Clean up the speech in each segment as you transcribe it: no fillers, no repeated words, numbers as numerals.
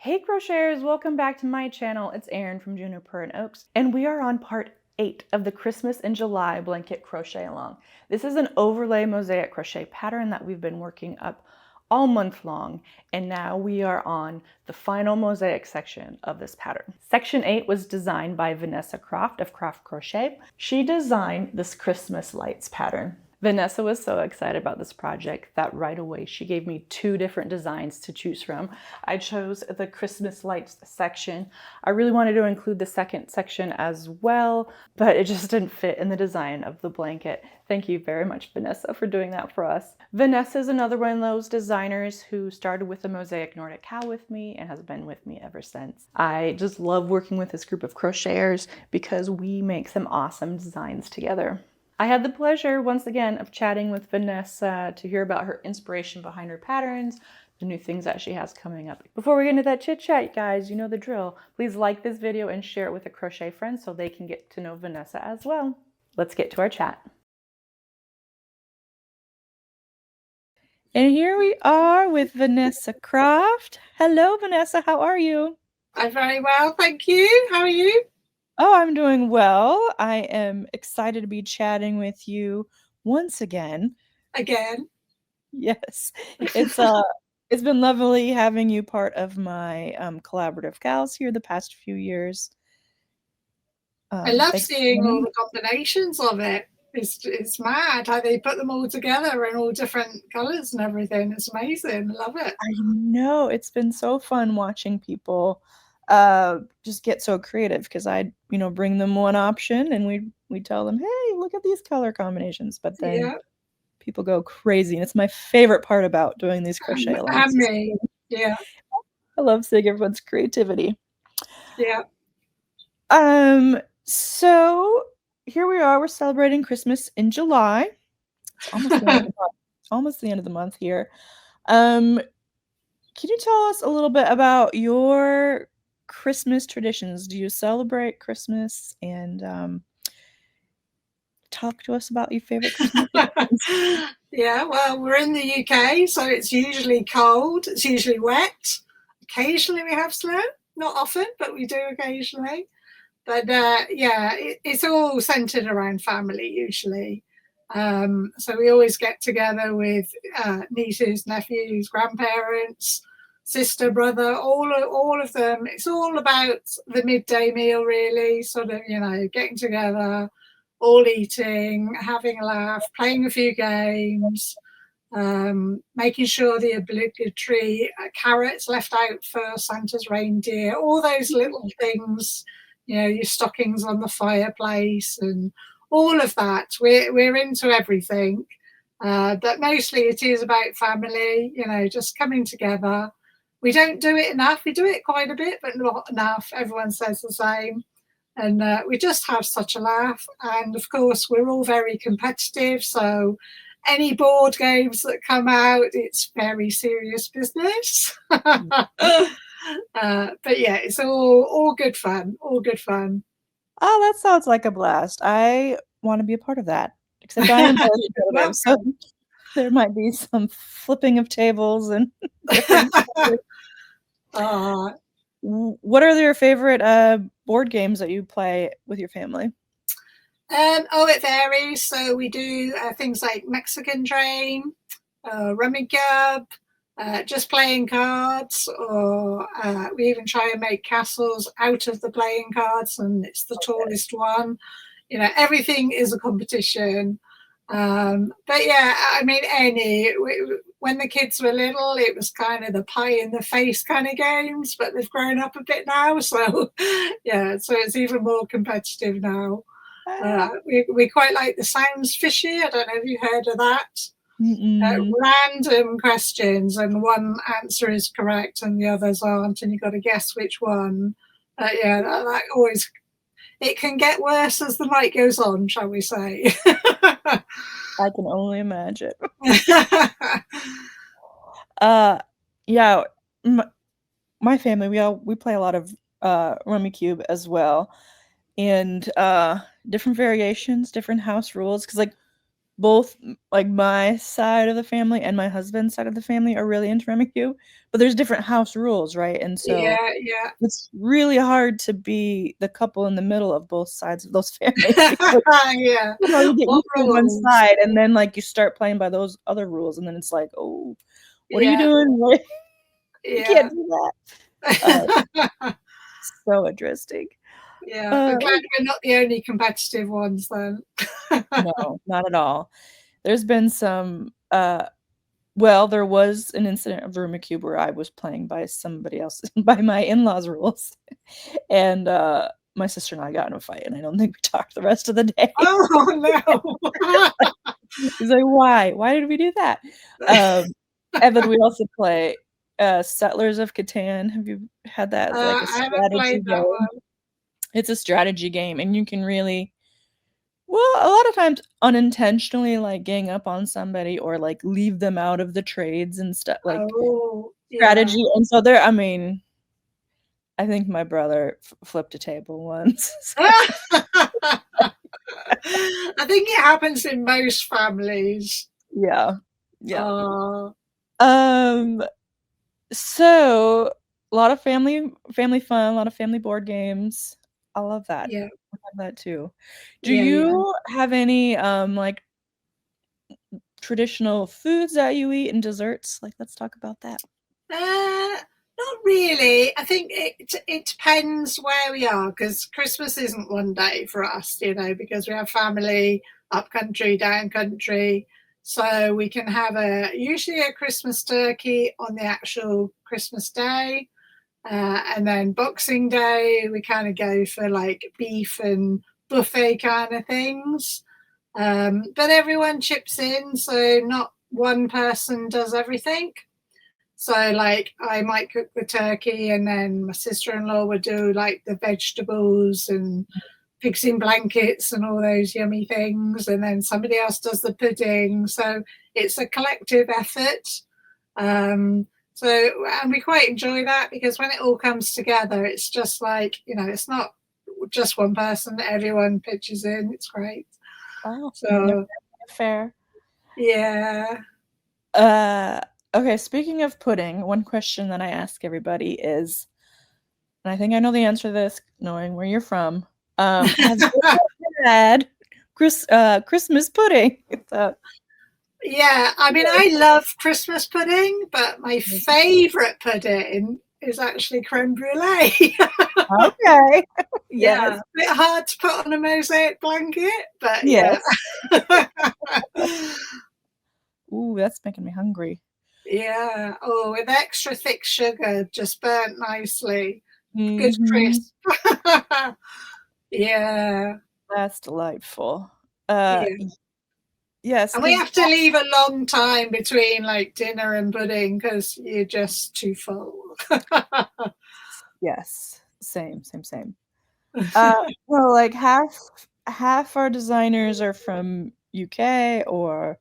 Hey crocheters, welcome back to my channel. It's Erin from Juniper Oakes, and we are on part 8 of the Christmas in July blanket crochet along. This is an overlay mosaic crochet pattern that we've been working up all month long, and now we are on the final mosaic section of this pattern. Section 8 was designed by Vanesa Croft of Croft Crochet. She designed this Christmas lights pattern. Vanessa was so excited about this project that right away she gave me 2 different designs to choose from. I chose the Christmas lights section. I really wanted to include the second section as well, but it just didn't fit in the design of the blanket. Thank you very much, Vanessa, for doing that for us. Vanessa is another one of those designers who started with the Mosaic Nordic Cow with me and has been with me ever since. I just love working with this group of crocheters because we make some awesome designs together. I had the pleasure once again of chatting with Vanessa to hear about her inspiration behind her patterns, the new things that she has coming up. Before we get into that chit chat, guys, you know the drill. Please like this video and share it with a crochet friend so they can get to know Vanessa as well. Let's get to our chat. And here we are with Vanesa Croft. Hello, Vanessa. How are you? I'm very well, thank you. How are you? Oh, I'm doing well. I am excited to be chatting with you once again. Again. Yes. It's been lovely having you part of my collaborative gals here the past few years. I love seeing all the combinations of it. It's mad how they put them all together in all different colors and everything. It's amazing. I love it. I know, it's been so fun watching people just get so creative because I bring them one option and we tell them, hey, look at these color combinations, but then people go crazy, and it's my favorite part about doing these crochet alongs. Yeah. I love seeing everyone's creativity. Yeah. So here we are. We're celebrating Christmas in July. It's almost the end of the month. Almost the end of the month here. Can you tell us a little bit about your Christmas traditions? Do you celebrate Christmas? And talk to us about your favorite Christmas traditions. Yeah, well, we're in the UK, so it's usually cold. It's usually wet. Occasionally we have snow. Not often, but we do occasionally. But yeah, it's all centered around family usually. So we always get together with nieces, nephews, grandparents, sister, brother, all of them. It's all about the midday meal, really. Sort of, getting together, all eating, having a laugh, playing a few games. Making sure the obligatory carrots left out for Santa's reindeer, all those little things, your stockings on the fireplace and all of that. We're into everything, but mostly it is about family, just coming together. We don't do it enough. We do it quite a bit, but not enough. Everyone says the same. And we just have such a laugh. And of course, we're all very competitive. So any board games that come out, it's very serious business. But yeah, it's all good fun. All good fun. Oh, that sounds like a blast. I want to be a part of that. Except I am very competitive, so there might be some flipping of tables and different What are your favorite board games that you play with your family? It varies. So we do things like Mexican Drain, Rummy Gub, just playing cards, or we even try and make castles out of the playing cards, and it's the tallest one. Everything is a competition. But yeah, I mean, when the kids were little, it was kind of the pie in the face kind of games, but they've grown up a bit now. So yeah, so it's even more competitive now. We quite like the Sounds Fishy. I don't know if you heard of that. Random questions, and one answer is correct and the others aren't, and you've got to guess which one. Yeah, that always, it can get worse as the night goes on, shall we say. I can only imagine. Yeah, my family, we play a lot of Rummy Cube as well, and different variations, different house rules, because like both like my side of the family and my husband's side of the family are really into Rummikub, but there's different house rules, right? And so Yeah. it's really hard to be the couple in the middle of both sides of those families because Yeah. you get What used to one rules? side and then like you start playing by those other rules and then it's like, oh, what are you Yeah. doing? You Yeah. can't do that. Uh, so interesting. Yeah. Uh, I'm glad we're not the only competitive ones then. no, not at all. There's been some well, there was an incident of Rummikub where I was playing by somebody else by my in-laws' rules. And my sister and I got in a fight and I don't think we talked the rest of the day. Oh no. He's like, why? Why did we do that? And then we also play Settlers of Catan. Have you had that? It's like a I haven't strategy played that game. one. It's a strategy game, and you can really, well, a lot of times unintentionally like gang up on somebody or like leave them out of the trades and stuff like Oh, yeah. strategy. And so there, I mean, I think my brother flipped a table once. I think it happens in most families. Yeah. Yeah. Oh, Um, so a lot of family fun, a lot of family board games. I love that. yeah, I love that too. Do yeah. you have any like traditional foods that you eat and desserts? Like let's talk about that. Not really. I think it depends where we are because Christmas isn't one day for us, because we have family up country, down country. So we can have usually a Christmas turkey on the actual Christmas day. And then Boxing Day, we kind of go for like beef and buffet kind of things. But everyone chips in, so not one person does everything. So, like, I might cook the turkey, and then my sister-in-law would do like the vegetables and pigs in blankets and all those yummy things, and then somebody else does the pudding. So it's a collective effort. So, and we quite enjoy that because when it all comes together, it's just like, it's not just one person, everyone pitches in. It's great. Oh, So, fair. yeah. Uh, okay, speaking of pudding, one question that I ask everybody is, and I think I know the answer to this, knowing where you're from. Have you ever had Christmas pudding? Yeah, I mean, I love Christmas pudding, but my favorite pudding is actually creme brulee. Okay. Yeah, Yes. a bit hard to put on a mosaic blanket, but yeah. Yes. Ooh, that's making me hungry. Yeah. Oh, with extra thick sugar, just burnt nicely. Good Mhm. crisp. Yeah. That's delightful. Yeah. Yes, And we 'cause have to leave a long time between like dinner and pudding because you're just too full. yes, same. Well, like half our designers are from UK or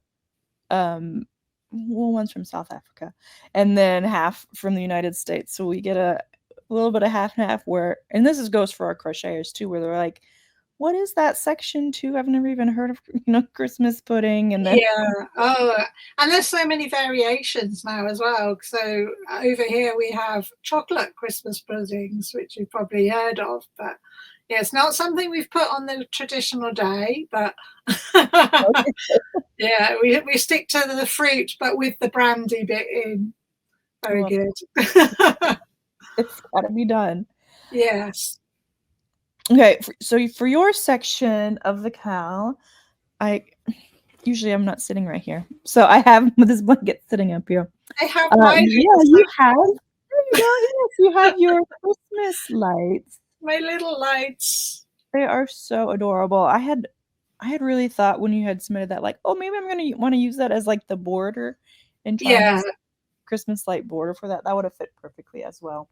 well, one's from South Africa, and then half from the United States. So we get a little bit of half and half where, and this goes for our crocheters too, where they're like, "What is that section two? I've never even heard of Christmas pudding." And then Yeah. Oh, and there's so many variations now as well. So over here we have chocolate Christmas puddings, which you've probably heard of, but yeah, it's not something we've put on the traditional day, but yeah, we stick to the fruit, but with the brandy bit in. Very well, good. it's got to be done. Yes. Okay, so for your section of the cow, I usually I'm not sitting right here, so I have this blanket sitting up here. I have my Yeah, little you have. There you go. Yes, you have your Christmas lights. my little lights. They are so adorable. I had really thought when you had submitted that, like, oh, maybe I'm gonna want to use that as like the border and try and Yeah. use Christmas light border for that. That would have fit perfectly as well.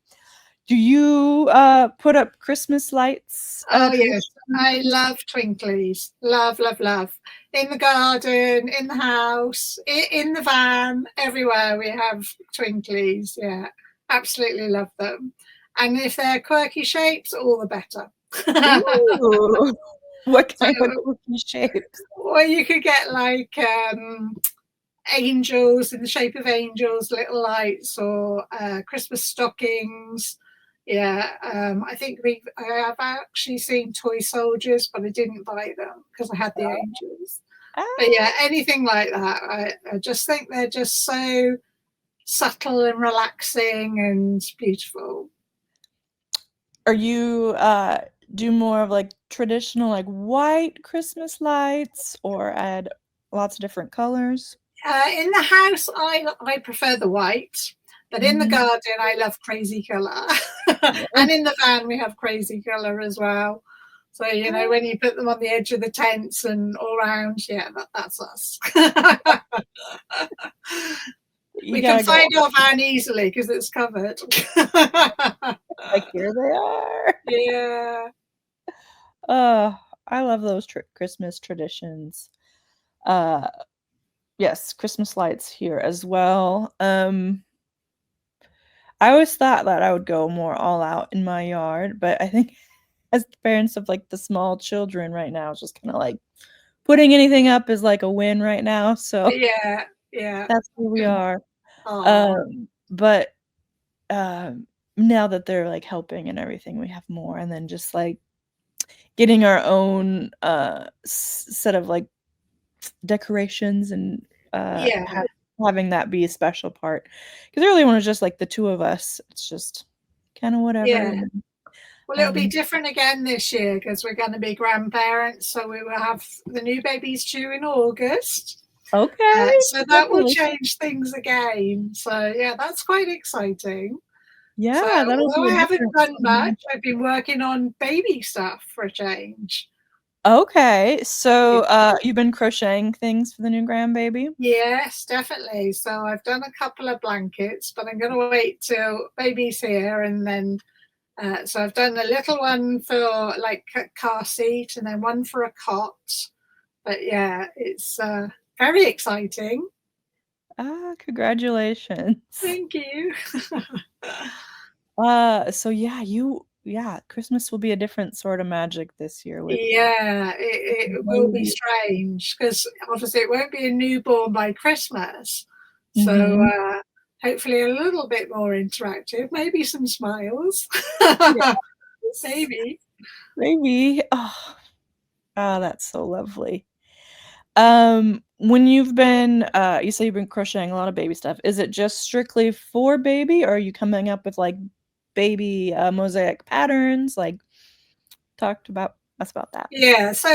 Do you put up Christmas lights Oh yes, I traditionally? love twinklies. Love, love, love. In the garden, in the house, in the van, everywhere we have twinklies. Yeah, absolutely love them. And if they're quirky shapes, all the better. Ooh. What So, kind of cookie shapes? or you could get like angels in the shape of angels, little lights, or Christmas stockings. Yeah, I think I have actually seen toy soldiers, but I didn't buy them because I had the angels. But Ah, yeah, anything like that. I just think they're just so subtle and relaxing and beautiful. are you do more of like traditional like white Christmas lights or add lots of different colors? In the house, I prefer the white, but in the Mhm. garden, I love crazy colour. And in the van, we have crazy colour as well. So, you know, when you put them on the edge of the tents and all around, yeah, that's us. You We can gotta go find our van easily because it's covered. like here they are. Yeah. I love those Christmas traditions. Uh, yes, Christmas lights here as well. I always thought that I would go more all out in my yard, but I think as the parents of like the small children right now, it's just kind of like putting anything up is like a win right now. So Yeah. Yeah. that's where we are. Oh, But now that they're like helping and everything, we have more, and then just like getting our own set of like decorations and yeah. having that be a special part. Because earlier when it was just like the two of us, it's just kind of whatever. Yeah. And then Well, it'll be having different again this year because we're going to be grandparents. So we will have the new babies due in August. okay, So that will congratulations. change things again. So yeah, that's quite exciting. So Yeah, that'll although be I a haven't different done sort of much, magic. I've been working on baby stuff for a change. Okay, Yeah. so you've been crocheting things for the new grandbaby? Yes, definitely. So I've done a couple of blankets, but I'm going to wait till baby's here and then. So I've done a little one for like a car seat and then one for a cot. But yeah, it's very exciting. Congratulations. Thank you. So yeah, Christmas will be a different sort of magic this year with Yeah, the it will be baby. strange because obviously it won't be a newborn by Christmas. So Mhm. hopefully a little bit more interactive, maybe some smiles. Yes. Maybe. Maybe. Oh, that's so lovely. When you've been you say you've been crocheting a lot of baby stuff. Is it just strictly for baby, or are you coming up with like baby mosaic patterns? Like talked about us about that. Yeah, so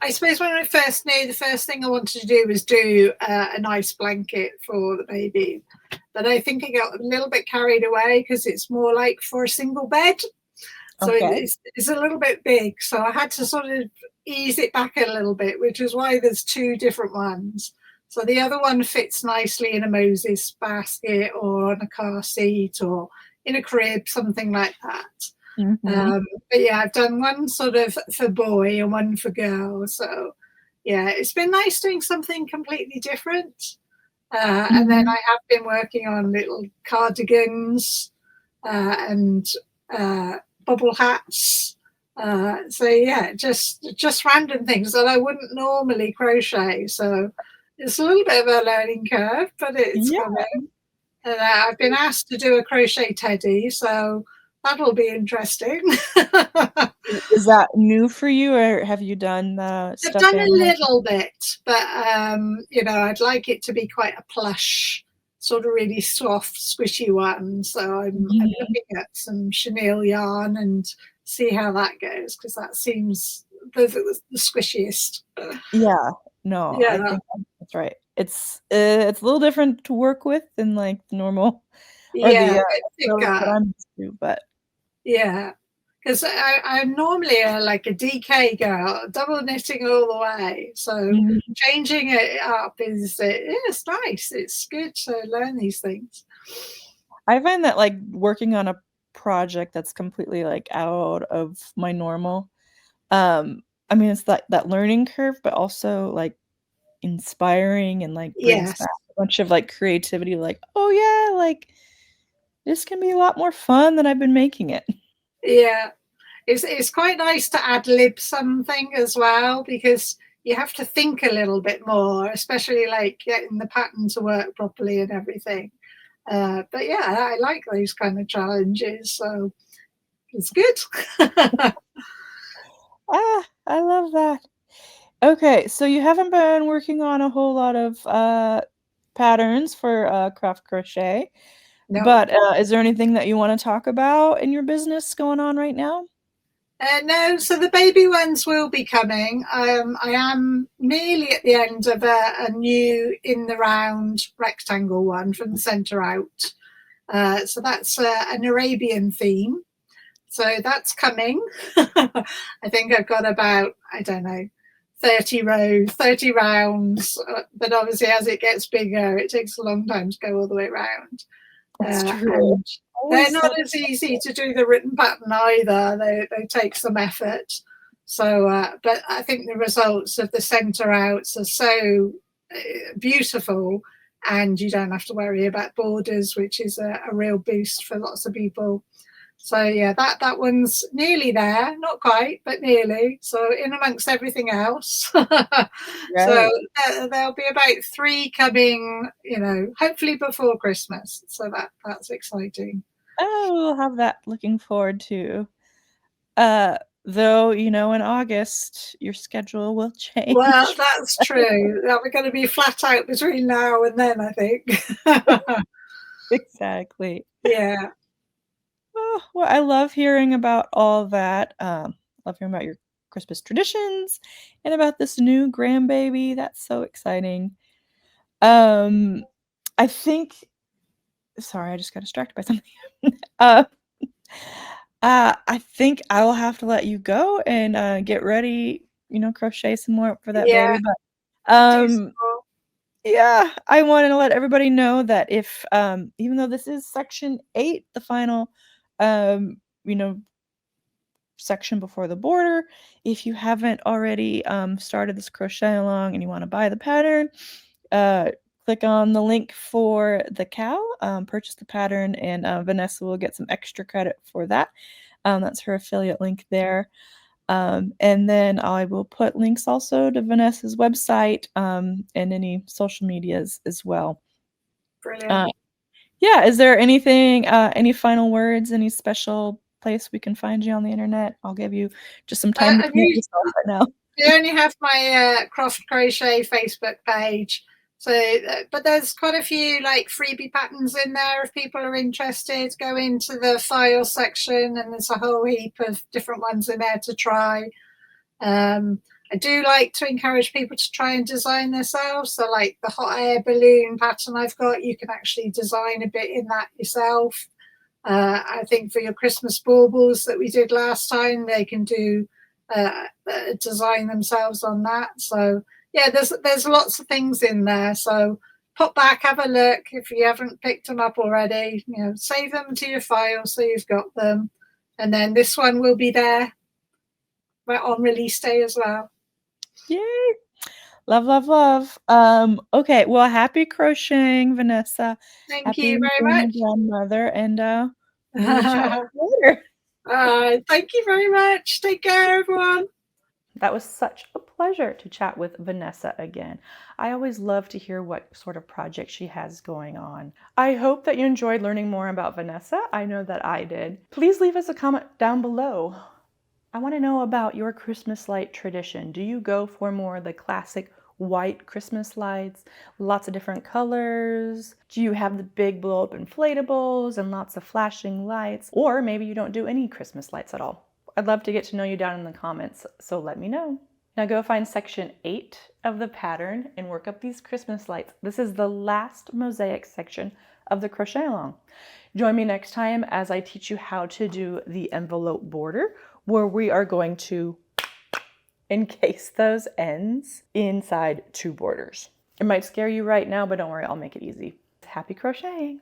I suppose when I first knew, the first thing I wanted to do was do a nice blanket for the baby. But I think I got a little bit carried away because it's more like for a single bed. So Okay. it's a little bit big. So I had to sort of ease it back a little bit, which is why there's two different ones. So the other one fits nicely in a Moses basket or on a car seat or in a crib, something like that. Mhm. But yeah, I've done one sort of for boy and one for girl. So yeah, it's been nice doing something completely different. And then Mhm. I have been working on little cardigans and uh, bubble hats. So yeah, just random things that I wouldn't normally crochet. So it's a little bit of a learning curve, but it's Yeah. coming. And I've been asked to do a crochet teddy, so that'll be interesting. Is that new for you, or have you done the I've stuffed done a animals? little bit, but you know, I'd like it to be quite a plush, sort of really soft, squishy one. So I'm Mhm. looking at some chenille yarn and see how that goes because that seems the squishiest. Yeah. No, I Yeah, think that's right. It's a little different to work with than like the normal or yeah, the a bit acrylic that thicker. I'm used to, but Yeah, because I'm normally like a DK girl, double knitting all the way. So mhm. changing it up is it's nice. It's good to learn these things. I find that like working on a project that's completely like out of my normal, I mean it's that learning curve, but also like inspiring and like brings Yes, back a bunch of like creativity, like, oh yeah, like this can be a lot more fun than I've been making it. yeah. it's quite nice to ad lib something as well, because you have to think a little bit more, especially like getting the pattern to work properly and everything. But yeah, I like those kind of challenges, so it's good. I love that. Okay, so you haven't been working on a whole lot of patterns for Croft Crochet, No. but is there anything that you want to talk about in your business going on right now? No, so the baby ones will be coming. I am nearly at the end of a new in the round rectangle one from the centre out. So that's an Arabian theme. So that's coming. I think I've got about, I don't know, 30 rows, 30 rounds. But obviously, as it gets bigger, it takes a long time to go all the way around. That's true. And they're Always not as easy to do the written pattern either. They take some effort. So, but I think the results of the centre outs are so beautiful, and you don't have to worry about borders, which is a real boost for lots of people. So yeah, that one's nearly there, not quite, but nearly. So in amongst everything else. So right. there'll be about 3 coming, hopefully before Christmas. So that's exciting. Oh, we'll have that looking forward to. Though, in August, your schedule will Well, change. that's true. We're going to be flat out between now and then, I think. Exactly. Yeah. Oh, well, I love hearing about all that. Love hearing about your Christmas traditions and about this new grandbaby. That's so exciting. Um, I think sorry, I just got distracted by something. Uh, I think I will have to let you go and, get ready, crochet some more for that Yeah. baby, but, Do um, so. yeah, I wanted to let everybody know that if, even though this is section 8, the final, you know, section before the border, if you haven't already, started this crochet along and you wanna buy the pattern, uh, click on the link for the cow, purchase the pattern, and, Vanessa will get some extra credit for that. That's her affiliate link there. And then I will put links also to Vanessa's website, and any social medias as well. Brilliant. Uh, yeah, is there anything, any final words, any special place we can find you on the internet? I'll give you just some time to And promote you yourself right now. only have my Croft Crochet Facebook page. So, but there's quite a few like freebie patterns in there. If people are interested, go into the file section, and there's a whole heap of different ones in there to try. I do like to encourage people to try and design themselves. So, like the hot air balloon pattern I've got, you can actually design a bit in that yourself. I think for your Christmas baubles that we did last time, they can do design themselves on that. So yeah, there's lots of things in there. So pop back, have a look if you haven't picked them up already. Save them to your file so you've got them, and then this one will be there on release day as well. Yay! Love, love, love. Okay, well, happy crocheting, Vanessa. Thank you Happy very being a much. grandmother, and, we'll chat later. Thank you very much. Take care, everyone. That was such a pleasure to chat with Vanessa again. I always love to hear what sort of project she has going on. I hope that you enjoyed learning more about Vanessa. I know that I did. Please leave us a comment down below. I want to know about your Christmas light tradition. Do you go for more of the classic white Christmas lights, lots of different colors? Do you have the big blow up inflatables and lots of flashing lights? Or maybe you don't do any Christmas lights at all. I'd love to get to know you down in the comments, so let me know. Now go find section 8 of the pattern and work up these Christmas lights. This is the last mosaic section of the crochet along. Join me next time as I teach you how to do the envelope border, where we are going to encase those ends inside 2 borders. It might scare you right now, but don't worry, I'll make it easy. Happy crocheting!